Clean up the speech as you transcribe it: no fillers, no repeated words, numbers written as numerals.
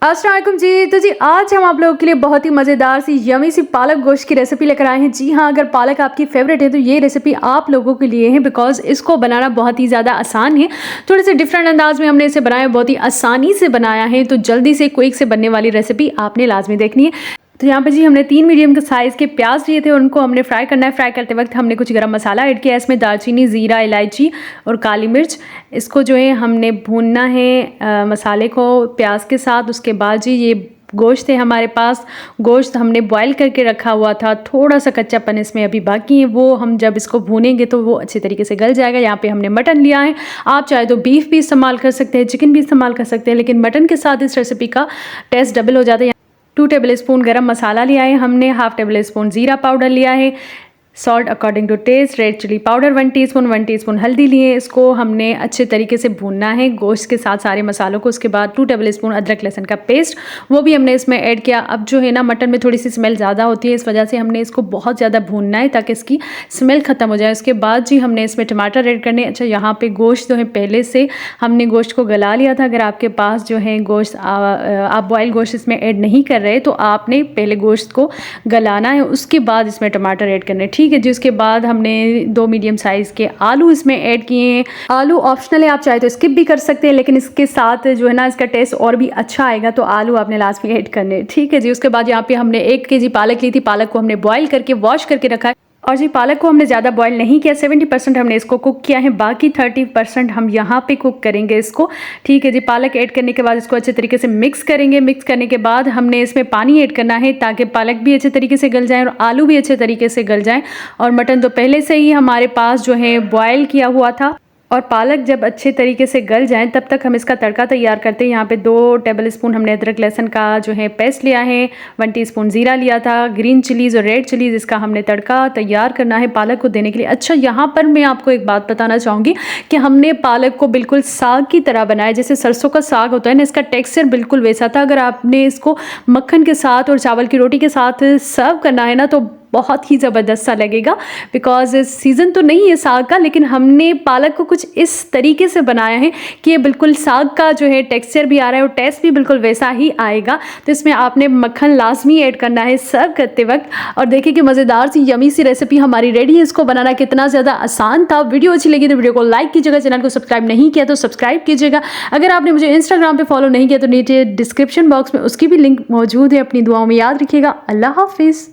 अस्सलाम वालेकुम जी। तो जी आज हम आप लोगों के लिए बहुत ही मज़ेदार सी यमी सी पालक गोश्त की रेसिपी लेकर आए हैं। जी हाँ, अगर पालक आपकी फेवरेट है तो ये रेसिपी आप लोगों के लिए है, बिकॉज़ इसको बनाना बहुत ही ज़्यादा आसान है। थोड़े से डिफरेंट अंदाज में हमने इसे बनाया, बहुत ही आसानी से बनाया है, तो जल्दी से क्विक से बनने वाली रेसिपी आपने लाजमी देखनी है। तो यहाँ पे जी हमने 3 मीडियम के साइज़ के प्याज लिए थे, उनको हमने फ्राई करना है। फ्राई करते वक्त हमने कुछ गरम मसाला ऐड किया है, इसमें दालचीनी, ज़ीरा, इलायची और काली मिर्च। इसको जो है हमने भूनना है मसाले को प्याज के साथ। उसके बाद जी ये गोश्त है हमारे पास, गोश्त हमने बॉयल करके रखा हुआ था, थोड़ा सा कच्चापन इसमें अभी बाकी है, वो हम जब इसको भूनेंगे तो वो अच्छे तरीके से गल जाएगा। यहाँ पे हमने मटन लिया है, आप चाहे तो बीफ भी इस्तेमाल कर सकते हैं, चिकन भी इस्तेमाल कर सकते हैं, लेकिन मटन के साथ इस रेसिपी का टेस्ट डबल हो जाता है। 2 टेबल स्पून गरम मसाला लिया है हमने, 1/2 टेबल स्पून ज़ीरा पाउडर लिया है, salt according to taste, red chilli powder 1 teaspoon हल्दी लिए। इसको हमने अच्छे तरीके से भूनना है गोश्त के साथ सारे मसालों को। उसके बाद 2 टेबल स्पून अदरक लहसुन का पेस्ट, वो भी हमने इसमें ऐड किया। अब जो है ना, मटन में थोड़ी सी स्मेल ज़्यादा होती है, इस वजह से हमने इसको बहुत ज़्यादा भूनना है ताकि इसकी स्मेल ख़त्म हो जाए। उसके बाद जी हमने इसमें टमाटर ऐड करने। अच्छा, यहाँ पे गोश्त जो है पहले से हमने गोश्त को गला लिया था। अगर आपके पास जो है गोश्त आप बॉयल गोश्त इसमें ऐड नहीं कर रहे तो आपने पहले गोश्त को गलाना है, उसके बाद इसमें टमाटर ऐड करने, ठीक है जी। उसके बाद हमने 2 मीडियम साइज़ के आलू इसमें ऐड किए हैं। आलू ऑप्शनल है, आप चाहे तो स्किप भी कर सकते हैं, लेकिन इसके साथ जो है ना इसका टेस्ट और भी अच्छा आएगा, तो आलू आपने लास्ट में ऐड करने, ठीक है जी। उसके बाद यहाँ पे हमने 1 केजी पालक ली थी, पालक को हमने बॉयल करके वॉश करके रखा है। और जी पालक को हमने ज़्यादा बॉयल नहीं किया, 70% हमने इसको कुक किया है, बाकी 30% हम यहाँ पे कुक करेंगे इसको, ठीक है जी। पालक ऐड करने के बाद इसको अच्छे तरीके से मिक्स करेंगे। मिक्स करने के बाद हमने इसमें पानी ऐड करना है ताकि पालक भी अच्छे तरीके से गल जाए और आलू भी अच्छे तरीके से गल जाए। और मटन तो पहले से ही हमारे पास जो है बॉयल किया हुआ था। और पालक जब अच्छे तरीके से गल जाए तब तक हम इसका तड़का तैयार करते हैं। यहाँ पे 2 टेबल स्पून हमने अदरक लहसुन का जो है पेस्ट लिया है, 1 टीस्पून ज़ीरा लिया था, ग्रीन चिलीज़ और रेड चिलीज़, इसका हमने तड़का तैयार करना है पालक को देने के लिए। अच्छा, यहाँ पर मैं आपको एक बात बताना चाहूँगी कि हमने पालक को बिल्कुल साग की तरह बनाया, जैसे सरसों का साग होता है ना, इसका टेक्सचर बिल्कुल वैसा था। अगर आपने इसको मक्खन के साथ और चावल की रोटी के साथ सर्व करना है ना तो बहुत ही ज़बरदस्त सा लगेगा। बिकॉज सीज़न तो नहीं है साग का, लेकिन हमने पालक को कुछ इस तरीके से बनाया है कि ये बिल्कुल साग का जो है टेक्सचर भी आ रहा है और टेस्ट भी बिल्कुल वैसा ही आएगा। तो इसमें आपने मक्खन लाजमी ऐड करना है सर्व करते वक्त। और देखिए कि मज़ेदार सी यमी सी रेसिपी हमारी रेडी है। इसको बनाना कितना ज़्यादा आसान था। वीडियो अच्छी लगी तो वीडियो को लाइक कीजिएगा, चैनल को सब्सक्राइब नहीं किया तो सब्सक्राइब कीजिएगा। अगर आपने मुझे इंस्टाग्राम पर फॉलो नहीं किया तो नीचे डिस्क्रिप्शन बॉक्स में उसकी भी लिंक मौजूद है। अपनी दुआओं में याद रखिएगा। अल्लाह हाफिज़।